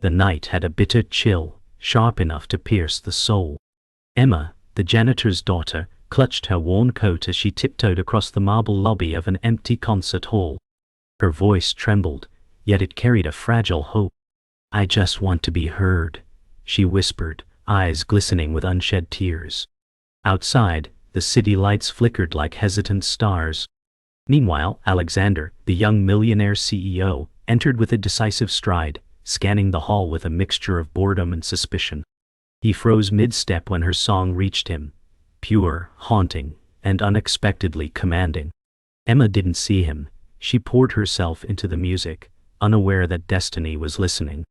The night had a bitter chill, sharp enough to pierce the soul. Emma, the janitor's daughter, clutched her worn coat as she tiptoed across the marble lobby of an empty concert hall. Her voice trembled, yet it carried a fragile hope. "I just want to be heard," she whispered, eyes glistening with unshed tears. Outside, the city lights flickered like hesitant stars. Meanwhile, Alexander, the young millionaire CEO, entered with a decisive stride, scanning the hall with a mixture of boredom and suspicion. He froze mid-step when her song reached him, pure, haunting, and unexpectedly commanding. Emma didn't see him. She poured herself into the music, unaware that destiny was listening.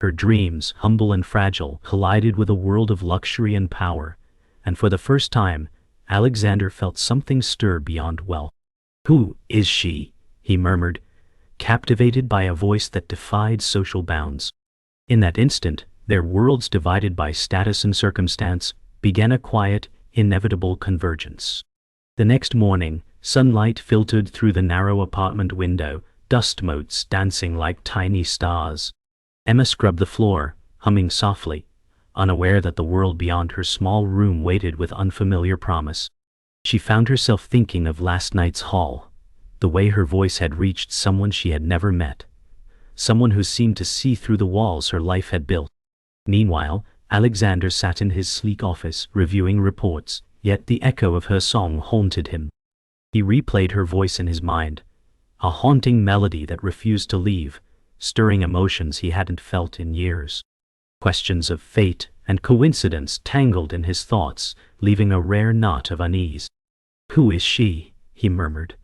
Her dreams, humble and fragile, collided with a world of luxury and power, and for the first time, Alexander felt something stir beyond well. "Who is she?" he murmured, captivated by a voice that defied social bounds. In that instant, their worlds divided by status and circumstance began a quiet, inevitable convergence. The next morning, sunlight filtered through the narrow apartment window, dust motes dancing like tiny stars. Emma scrubbed the floor, humming softly, unaware that the world beyond her small room waited with unfamiliar promise. She found herself thinking of last night's hall, the way her voice had reached someone she had never met, someone who seemed to see through the walls her life had built. Meanwhile, Alexander sat in his sleek office, reviewing reports, yet the echo of her song haunted him. He replayed her voice in his mind, a haunting melody that refused to leave, stirring emotions he hadn't felt in years. Questions of fate and coincidence tangled in his thoughts, leaving a rare knot of unease. "Who is she?" he murmured,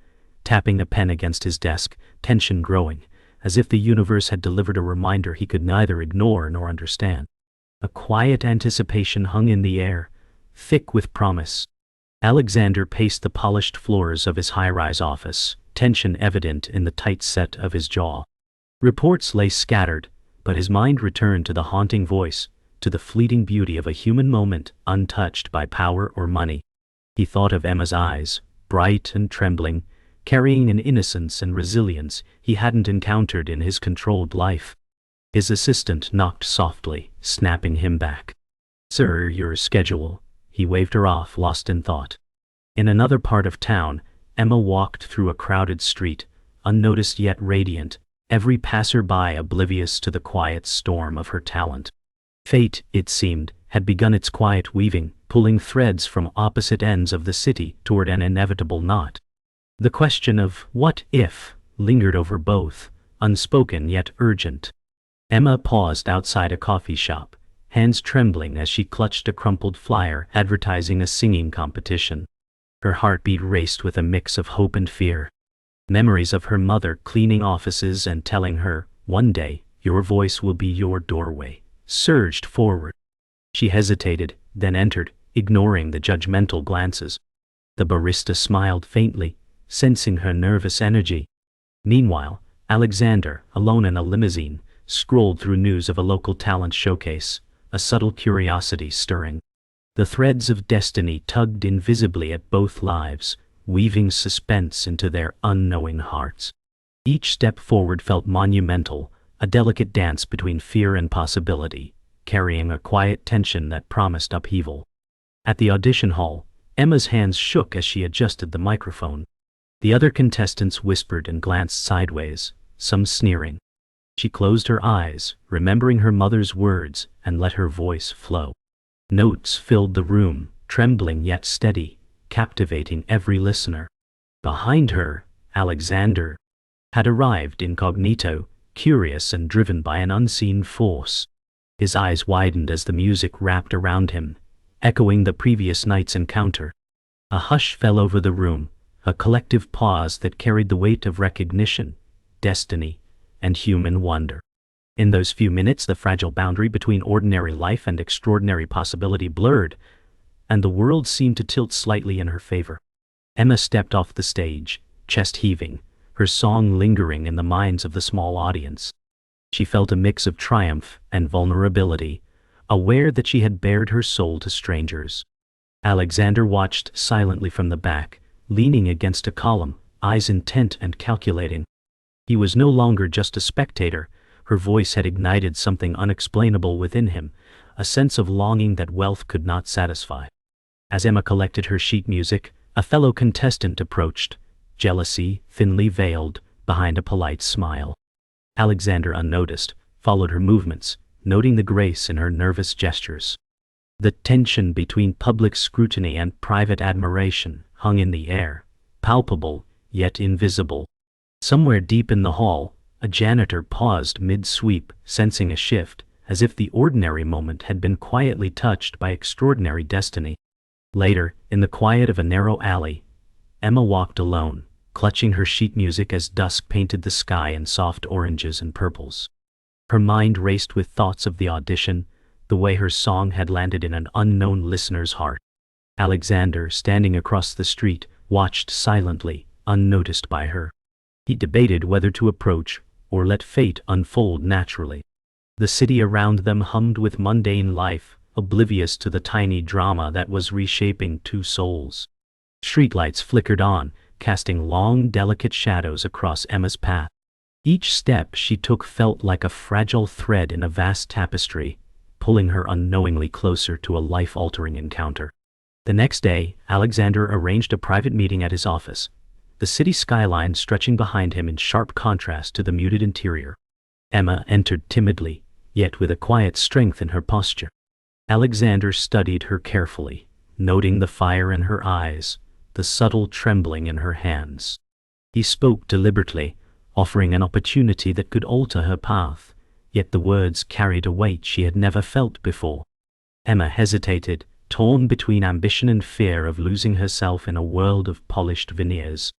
tapping a pen against his desk, tension growing, as if the universe had delivered a reminder he could neither ignore nor understand. A quiet anticipation hung in the air, thick with promise. Alexander paced the polished floors of his high-rise office, tension evident in the tight set of his jaw. Reports lay scattered, but his mind returned to the haunting voice, to the fleeting beauty of a human moment untouched by power or money. He thought of Emma's eyes, bright and trembling, carrying an innocence and resilience he hadn't encountered in his controlled life. His assistant knocked softly, snapping him back. "Sir, your schedule." He waved her off, lost in thought. In another part of town, Emma walked through a crowded street, unnoticed yet radiant, every passer-by oblivious to the quiet storm of her talent. Fate, it seemed, had begun its quiet weaving, pulling threads from opposite ends of the city toward an inevitable knot. The question of "what if" lingered over both, unspoken yet urgent. Emma paused outside a coffee shop, hands trembling as she clutched a crumpled flyer advertising a singing competition. Her heartbeat raced with a mix of hope and fear. Memories of her mother cleaning offices and telling her, "One day, your voice will be your doorway," surged forward. She hesitated, then entered, ignoring the judgmental glances. The barista smiled faintly, sensing her nervous energy. Meanwhile, Alexander, alone in a limousine, scrolled through news of a local talent showcase, a subtle curiosity stirring. The threads of destiny tugged invisibly at both lives, weaving suspense into their unknowing hearts. Each step forward felt monumental, a delicate dance between fear and possibility, carrying a quiet tension that promised upheaval. At the audition hall, Emma's hands shook as she adjusted the microphone. The other contestants whispered and glanced sideways, some sneering. She closed her eyes, remembering her mother's words, and let her voice flow. Notes filled the room, trembling yet steady, captivating every listener. Behind her, Alexander had arrived incognito, curious and driven by an unseen force. His eyes widened as the music wrapped around him, echoing the previous night's encounter. A hush fell over the room, a collective pause that carried the weight of recognition, destiny, and human wonder. In those few minutes, the fragile boundary between ordinary life and extraordinary possibility blurred, and the world seemed to tilt slightly in her favor. Emma stepped off the stage, chest heaving, her song lingering in the minds of the small audience. She felt a mix of triumph and vulnerability, aware that she had bared her soul to strangers. Alexander watched silently from the back, leaning against a column, eyes intent and calculating. He was no longer just a spectator, Her voice had ignited something unexplainable within him, a sense of longing that wealth could not satisfy. As Emma collected her sheet music, a fellow contestant approached, jealousy thinly veiled behind a polite smile. Alexander, unnoticed, followed her movements, noting the grace in her nervous gestures. The tension between public scrutiny and private admiration hung in the air, palpable, yet invisible. Somewhere deep in the hall, a janitor paused mid-sweep, sensing a shift, as if the ordinary moment had been quietly touched by extraordinary destiny. Later, in the quiet of a narrow alley, Emma walked alone, clutching her sheet music as dusk painted the sky in soft oranges and purples. Her mind raced with thoughts of the audition, the way her song had landed in an unknown listener's heart. Alexander, standing across the street, watched silently, unnoticed by her. He debated whether to approach or let fate unfold naturally. The city around them hummed with mundane life, oblivious to the tiny drama that was reshaping two souls. Streetlights flickered on, casting long, delicate shadows across Emma's path. Each step she took felt like a fragile thread in a vast tapestry, pulling her unknowingly closer to a life-altering encounter. The next day, Alexander arranged a private meeting at his office, the city skyline stretching behind him in sharp contrast to the muted interior. Emma entered timidly, yet with a quiet strength in her posture. Alexander studied her carefully, noting the fire in her eyes, the subtle trembling in her hands. He spoke deliberately, offering an opportunity that could alter her path, yet the words carried a weight she had never felt before. Emma hesitated, torn between ambition and fear of losing herself in a world of polished veneers.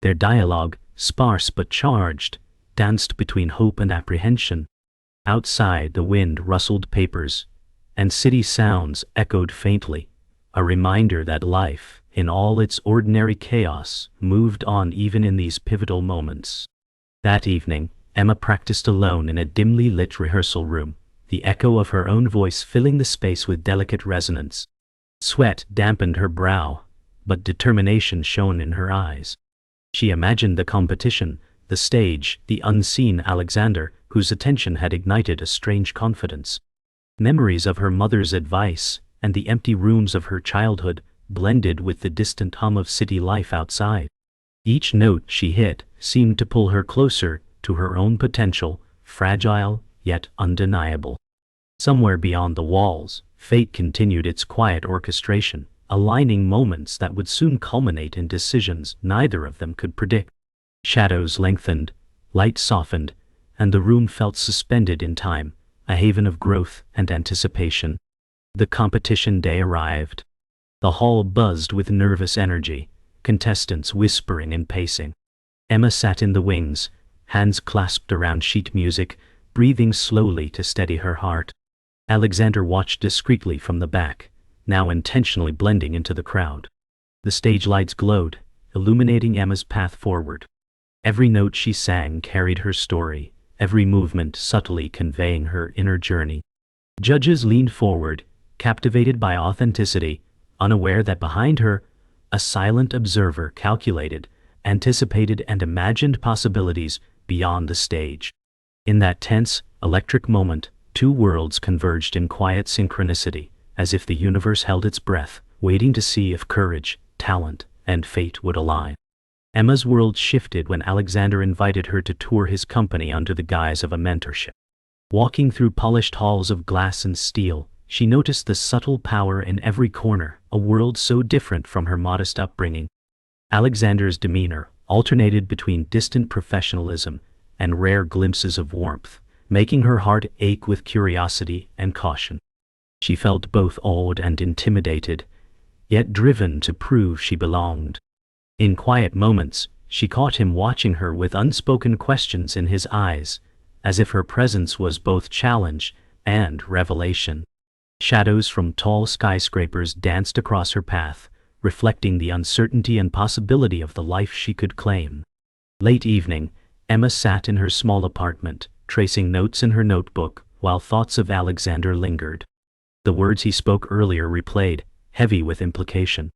Their dialogue, sparse but charged, danced between hope and apprehension. Outside, the wind rustled papers, and city sounds echoed faintly, a reminder that life, in all its ordinary chaos, moved on even in these pivotal moments. That evening, Emma practiced alone in a dimly lit rehearsal room, the echo of her own voice filling the space with delicate resonance. Sweat dampened her brow, but determination shone in her eyes. She imagined the competition, the stage, the unseen Alexander, whose attention had ignited a strange confidence. Memories of her mother's advice and the empty rooms of her childhood blended with the distant hum of city life outside. Each note she hit seemed to pull her closer to her own potential, fragile yet undeniable. Somewhere beyond the walls, fate continued its quiet orchestration, aligning moments that would soon culminate in decisions neither of them could predict. Shadows lengthened, light softened, and the room felt suspended in time, a haven of growth and anticipation. The competition day arrived. The hall buzzed with nervous energy, contestants whispering and pacing. Emma sat in the wings, hands clasped around sheet music, breathing slowly to steady her heart. Alexander watched discreetly from the back, now intentionally blending into the crowd. The stage lights glowed, illuminating Emma's path forward. Every note she sang carried her story, every movement subtly conveying her inner journey. Judges leaned forward, captivated by authenticity, unaware that behind her, a silent observer calculated, anticipated, and imagined possibilities beyond the stage. In that tense, electric moment, two worlds converged in quiet synchronicity, as if the universe held its breath, waiting to see if courage, talent, and fate would align. Emma's world shifted when Alexander invited her to tour his company under the guise of a mentorship. Walking through polished halls of glass and steel, she noticed the subtle power in every corner, a world so different from her modest upbringing. Alexander's demeanor alternated between distant professionalism and rare glimpses of warmth, making her heart ache with curiosity and caution. She felt both awed and intimidated, yet driven to prove she belonged. In quiet moments, she caught him watching her with unspoken questions in his eyes, as if her presence was both challenge and revelation. Shadows from tall skyscrapers danced across her path, reflecting the uncertainty and possibility of the life she could claim. Late evening, Emma sat in her small apartment, tracing notes in her notebook, while thoughts of Alexander lingered. The words he spoke earlier replayed, heavy with implication.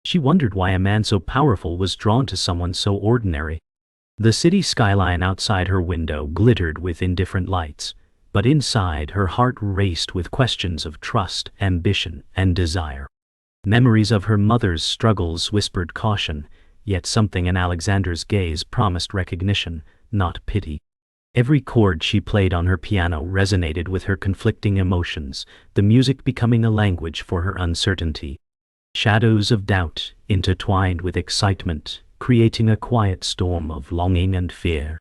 She wondered why a man so powerful was drawn to someone so ordinary. The city skyline outside her window glittered with indifferent lights, but inside her heart raced with questions of trust, ambition, and desire. Memories of her mother's struggles whispered caution, yet something in Alexander's gaze promised recognition, not pity. Every chord she played on her piano resonated with her conflicting emotions, the music becoming a language for her uncertainty. Shadows of doubt intertwined with excitement, creating a quiet storm of longing and fear.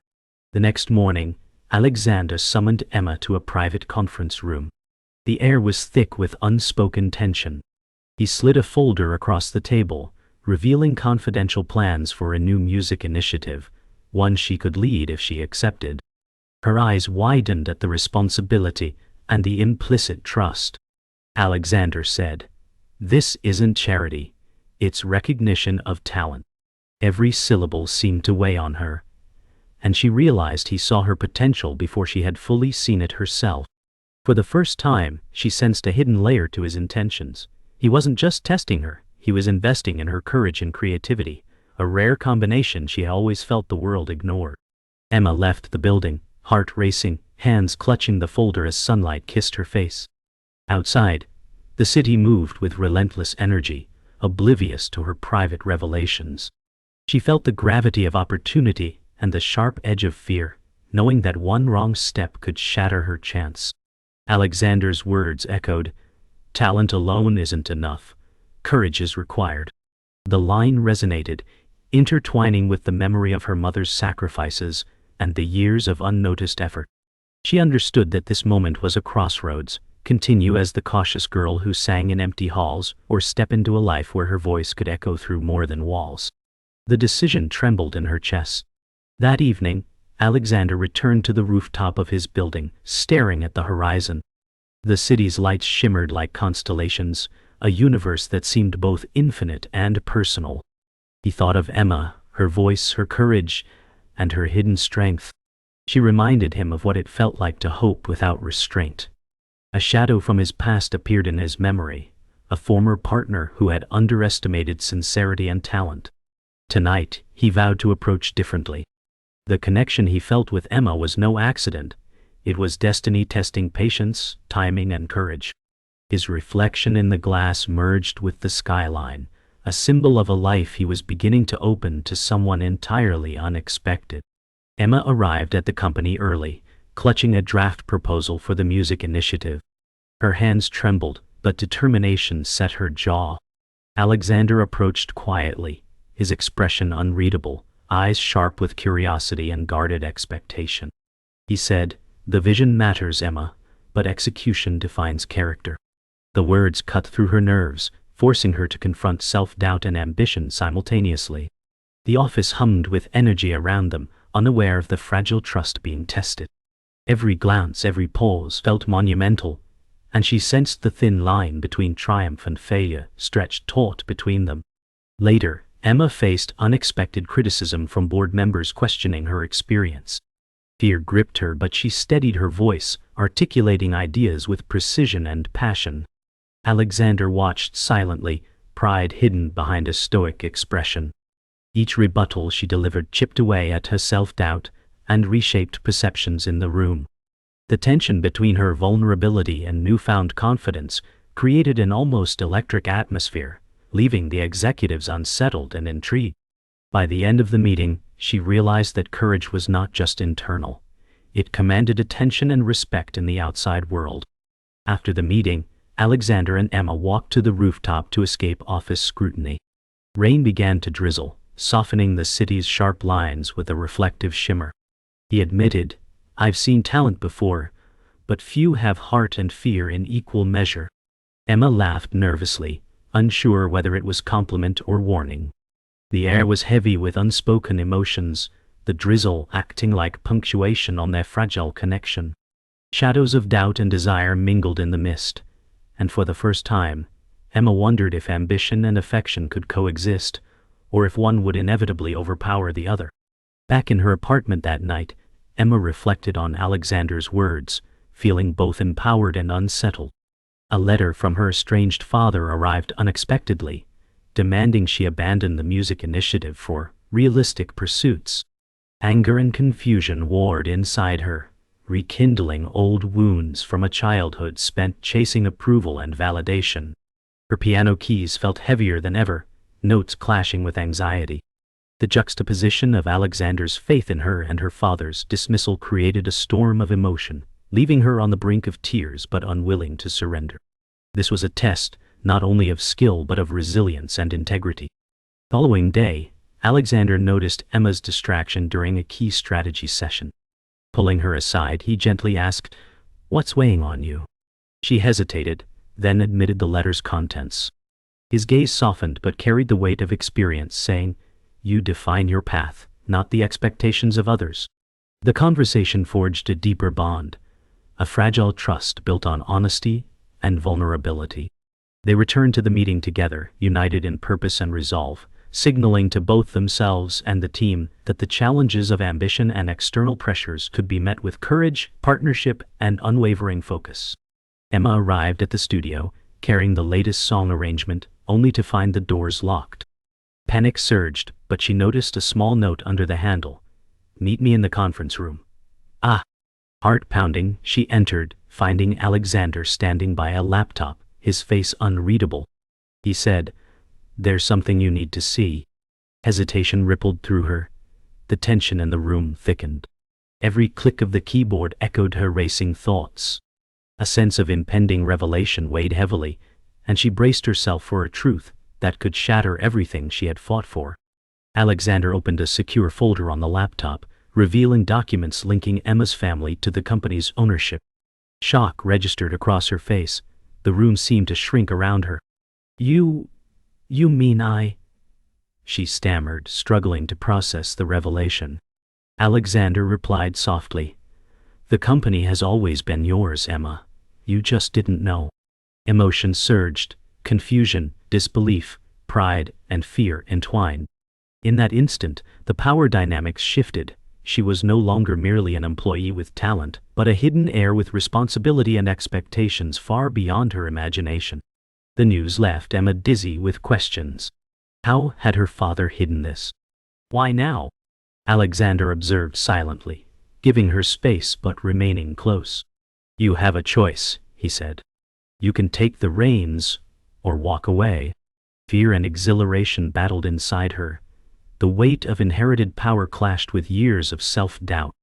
The next morning, Alexander summoned Emma to a private conference room. The air was thick with unspoken tension. He slid a folder across the table, revealing confidential plans for a new music initiative, one she could lead if she accepted. Her eyes widened at the responsibility and the implicit trust. Alexander said, "This isn't charity, it's recognition of talent." Every syllable seemed to weigh on her, and she realized he saw her potential before she had fully seen it herself. For the first time, she sensed a hidden layer to his intentions. He wasn't just testing her, he was investing in her courage and creativity, a rare combination she had always felt the world ignored. Emma left the building, heart racing, hands clutching the folder as sunlight kissed her face. Outside, the city moved with relentless energy, oblivious to her private revelations. She felt the gravity of opportunity and the sharp edge of fear, knowing that one wrong step could shatter her chance. Alexander's words echoed, "Talent alone isn't enough. Courage is required." The line resonated, intertwining with the memory of her mother's sacrifices and the years of unnoticed effort. She understood that this moment was a crossroads: continue as the cautious girl who sang in empty halls, or step into a life where her voice could echo through more than walls. The decision trembled in her chest. That evening, Alexander returned to the rooftop of his building, staring at the horizon. The city's lights shimmered like constellations, a universe that seemed both infinite and personal. He thought of Emma, her voice, her courage, and her hidden strength. She reminded him of what it felt like to hope without restraint. A shadow from his past appeared in his memory, a former partner who had underestimated sincerity and talent. Tonight, he vowed to approach differently. The connection he felt with Emma was no accident. It was destiny testing patience, timing, and courage. His reflection in the glass merged with the skyline, a symbol of a life he was beginning to open to someone entirely unexpected. Emma arrived at the company early, clutching a draft proposal for the music initiative. Her hands trembled, but determination set her jaw. Alexander approached quietly, his expression unreadable, eyes sharp with curiosity and guarded expectation. He said, "The vision matters, Emma, but execution defines character." The words cut through her nerves, forcing her to confront self-doubt and ambition simultaneously. The office hummed with energy around them, unaware of the fragile trust being tested. Every glance, every pause felt monumental, and she sensed the thin line between triumph and failure stretched taut between them. Later, Emma faced unexpected criticism from board members questioning her experience. Fear gripped her, but she steadied her voice, articulating ideas with precision and passion. Alexander watched silently, pride hidden behind a stoic expression. Each rebuttal she delivered chipped away at her self-doubt and reshaped perceptions in the room. The tension between her vulnerability and newfound confidence created an almost electric atmosphere, leaving the executives unsettled and intrigued. By the end of the meeting, she realized that courage was not just internal. It commanded attention and respect in the outside world. After the meeting, Alexander and Emma walked to the rooftop to escape office scrutiny. Rain began to drizzle, softening the city's sharp lines with a reflective shimmer. He admitted, "I've seen talent before, but few have heart and fear in equal measure." Emma laughed nervously, unsure whether it was compliment or warning. The air was heavy with unspoken emotions, the drizzle acting like punctuation on their fragile connection. Shadows of doubt and desire mingled in the mist, and for the first time, Emma wondered if ambition and affection could coexist, or if one would inevitably overpower the other. Back in her apartment that night, Emma reflected on Alexander's words, feeling both empowered and unsettled. A letter from her estranged father arrived unexpectedly, demanding she abandon the music initiative for realistic pursuits. Anger and confusion warred inside her, rekindling old wounds from a childhood spent chasing approval and validation. Her piano keys felt heavier than ever, notes clashing with anxiety. The juxtaposition of Alexander's faith in her and her father's dismissal created a storm of emotion, leaving her on the brink of tears but unwilling to surrender. This was a test, not only of skill but of resilience and integrity. The following day, Alexander noticed Emma's distraction during a key strategy session. Pulling her aside, he gently asked, "What's weighing on you?" She hesitated, then admitted the letter's contents. His gaze softened but carried the weight of experience, saying, "You define your path, not the expectations of others." The conversation forged a deeper bond, a fragile trust built on honesty and vulnerability. They returned to the meeting together, united in purpose and resolve, signaling to both themselves and the team that the challenges of ambition and external pressures could be met with courage, partnership, and unwavering focus. Emma arrived at the studio, carrying the latest song arrangement, only to find the doors locked. Panic surged, but she noticed a small note under the handle. "Meet me in the conference room." Ah! Heart pounding, she entered, finding Alexander standing by a laptop, his face unreadable. He said, "There's something you need to see." Hesitation rippled through her. The tension in the room thickened. Every click of the keyboard echoed her racing thoughts. A sense of impending revelation weighed heavily, and she braced herself for a truth that could shatter everything she had fought for. Alexander opened a secure folder on the laptop, revealing documents linking Emma's family to the company's ownership. Shock registered across her face. The room seemed to shrink around her. You mean I?" she stammered, struggling to process the revelation. Alexander replied softly, "The company has always been yours, Emma. You just didn't know." Emotion surged, confusion, disbelief, pride, and fear entwined. In that instant, the power dynamics shifted. She was no longer merely an employee with talent, but a hidden heir with responsibility and expectations far beyond her imagination. The news left Emma dizzy with questions. How had her father hidden this? Why now? Alexander observed silently, giving her space but remaining close. "You have a choice," he said. "You can take the reins or walk away." Fear and exhilaration battled inside her. The weight of inherited power clashed with years of self-doubt.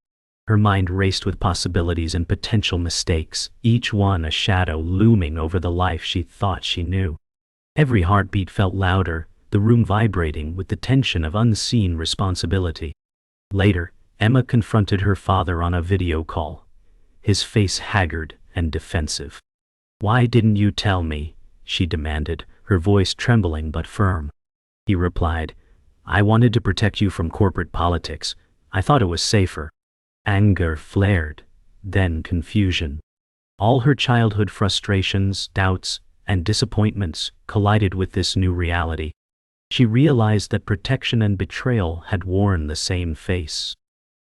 Her mind raced with possibilities and potential mistakes, each one a shadow looming over the life she thought she knew. Every heartbeat felt louder, the room vibrating with the tension of unseen responsibility. Later, Emma confronted her father on a video call, his face haggard and defensive. "Why didn't you tell me?" she demanded, her voice trembling but firm. He replied, "I wanted to protect you from corporate politics. I thought it was safer." Anger flared, then confusion. All her childhood frustrations, doubts, and disappointments collided with this new reality. She realized that protection and betrayal had worn the same face.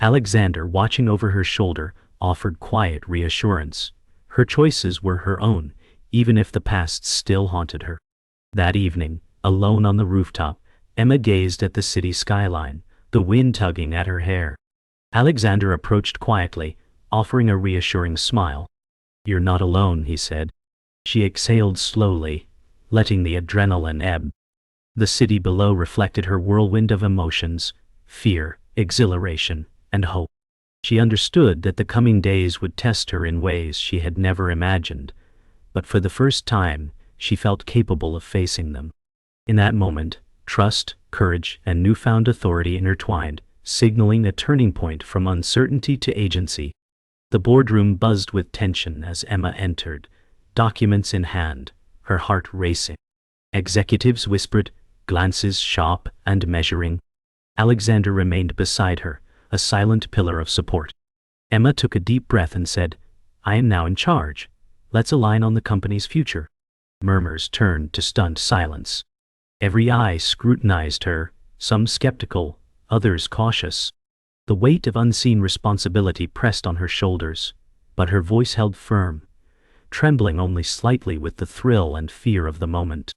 Alexander, watching over her shoulder, offered quiet reassurance. Her choices were her own, even if the past still haunted her. That evening, alone on the rooftop, Emma gazed at the city skyline, the wind tugging at her hair. Alexander approached quietly, offering a reassuring smile. "You're not alone," he said. She exhaled slowly, letting the adrenaline ebb. The city below reflected her whirlwind of emotions, fear, exhilaration, and hope. She understood that the coming days would test her in ways she had never imagined, but for the first time, she felt capable of facing them. In that moment, trust, courage, and newfound authority intertwined, signaling a turning point from uncertainty to agency. The boardroom buzzed with tension as Emma entered, documents in hand, her heart racing. Executives whispered, glances sharp and measuring. Alexander remained beside her, a silent pillar of support. Emma took a deep breath and said, "I am now in charge. Let's align on the company's future." Murmurs turned to stunned silence. Every eye scrutinized her, some skeptical, others cautious. The weight of unseen responsibility pressed on her shoulders, but her voice held firm, trembling only slightly with the thrill and fear of the moment.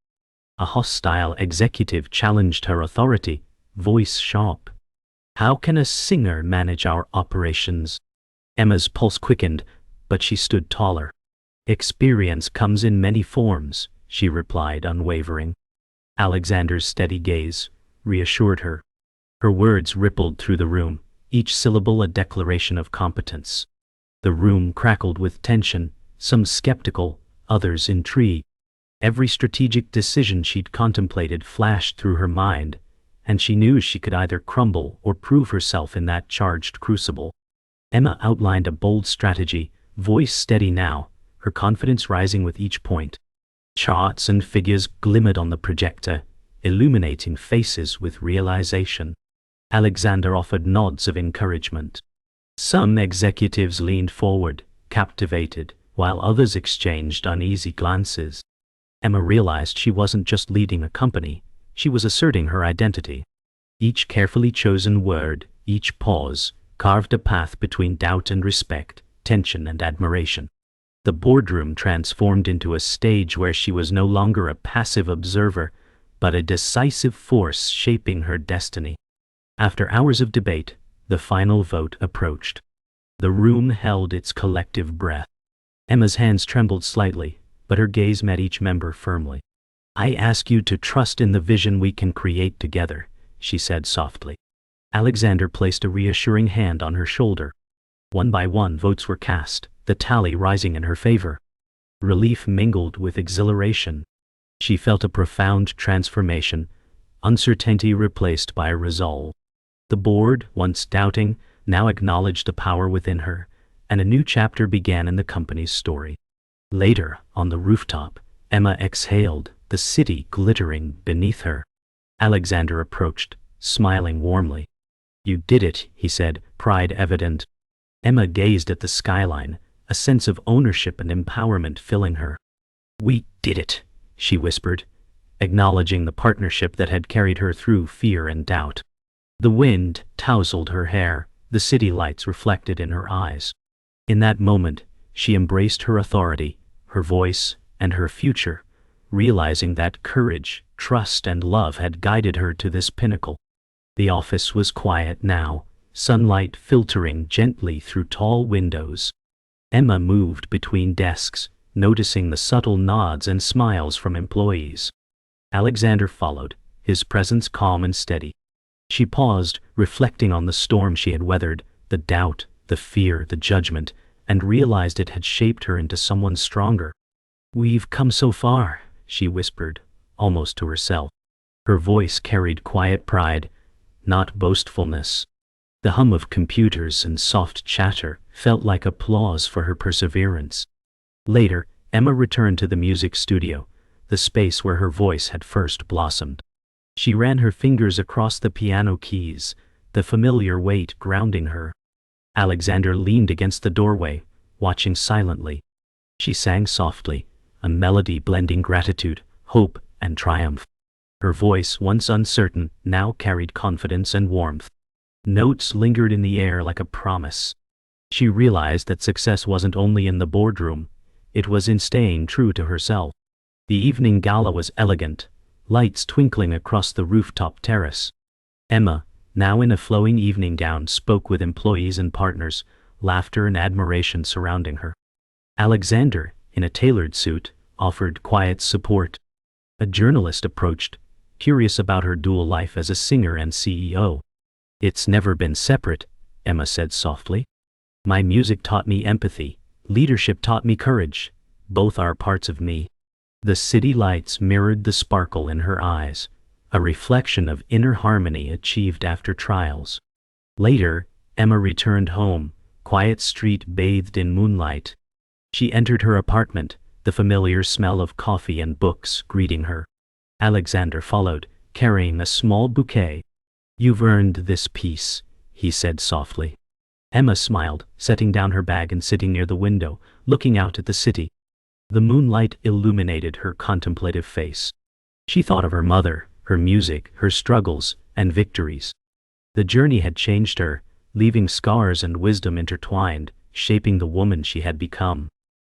A hostile executive challenged her authority, voice sharp. How can a singer manage our operations? Emma's pulse quickened, but she stood taller. Experience comes in many forms, she replied, unwavering. Alexander's steady gaze reassured her. Her words rippled through the room, each syllable a declaration of competence. The room crackled with tension, some skeptical, others intrigued. Every strategic decision she'd contemplated flashed through her mind, and she knew she could either crumble or prove herself in that charged crucible. Emma outlined a bold strategy, voice steady now, her confidence rising with each point. Charts and figures glimmered on the projector, illuminating faces with realization. Alexander offered nods of encouragement. Some executives leaned forward, captivated, while others exchanged uneasy glances. Emma realized she wasn't just leading a company, she was asserting her identity. Each carefully chosen word, each pause, carved a path between doubt and respect, tension and admiration. The boardroom transformed into a stage where she was no longer a passive observer, but a decisive force shaping her destiny. After hours of debate, the final vote approached. The room held its collective breath. Emma's hands trembled slightly, but her gaze met each member firmly. "I ask you to trust in the vision we can create together," she said softly. Alexander placed a reassuring hand on her shoulder. One by one votes were cast, the tally rising in her favor. Relief mingled with exhilaration. She felt a profound transformation, uncertainty replaced by resolve. The board, once doubting, now acknowledged the power within her, and a new chapter began in the company's story. Later, on the rooftop, Emma exhaled, the city glittering beneath her. Alexander approached, smiling warmly. "You did it," he said, pride evident. Emma gazed at the skyline, a sense of ownership and empowerment filling her. "We did it," she whispered, acknowledging the partnership that had carried her through fear and doubt. The wind tousled her hair, the city lights reflected in her eyes. In that moment, she embraced her authority, her voice, and her future, realizing that courage, trust, and love had guided her to this pinnacle. The office was quiet now, sunlight filtering gently through tall windows. Emma moved between desks, noticing the subtle nods and smiles from employees. Alexander followed, his presence calm and steady. She paused, reflecting on the storm she had weathered, the doubt, the fear, the judgment, and realized it had shaped her into someone stronger. "We've come so far," she whispered, almost to herself. Her voice carried quiet pride, not boastfulness. The hum of computers and soft chatter felt like applause for her perseverance. Later, Emma returned to the music studio, the space where her voice had first blossomed. She ran her fingers across the piano keys, the familiar weight grounding her. Alexander leaned against the doorway, watching silently. She sang softly, a melody blending gratitude, hope, and triumph. Her voice, once uncertain, now carried confidence and warmth. Notes lingered in the air like a promise. She realized that success wasn't only in the boardroom, it was in staying true to herself. The evening gala was elegant, lights twinkling across the rooftop terrace. Emma, now in a flowing evening gown, spoke with employees and partners, laughter and admiration surrounding her. Alexander, in a tailored suit, offered quiet support. A journalist approached, curious about her dual life as a singer and CEO. "It's never been separate," Emma said softly. "My music taught me empathy, leadership taught me courage. Both are parts of me." The city lights mirrored the sparkle in her eyes, a reflection of inner harmony achieved after trials. Later, Emma returned home, quiet street bathed in moonlight. She entered her apartment, the familiar smell of coffee and books greeting her. Alexander followed, carrying a small bouquet. "You've earned this peace," he said softly. Emma smiled, setting down her bag and sitting near the window, looking out at the city. The moonlight illuminated her contemplative face. She thought of her mother, her music, her struggles, and victories. The journey had changed her, leaving scars and wisdom intertwined, shaping the woman she had become.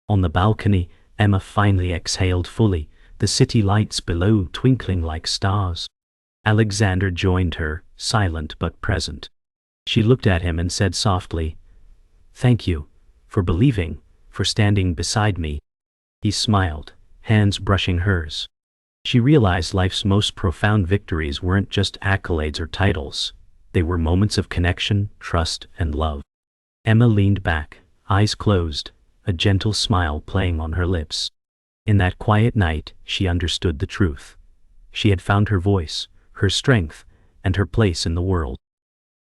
On the balcony, Emma finally exhaled fully, the city lights below twinkling like stars. Alexander joined her, silent but present. She looked at him and said softly, "Thank you, for believing, for standing beside me." He smiled, hands brushing hers. She realized life's most profound victories weren't just accolades or titles. They were moments of connection, trust, and love. Emma leaned back, eyes closed, a gentle smile playing on her lips. In that quiet night, she understood the truth. She had found her voice, her strength, and her place in the world.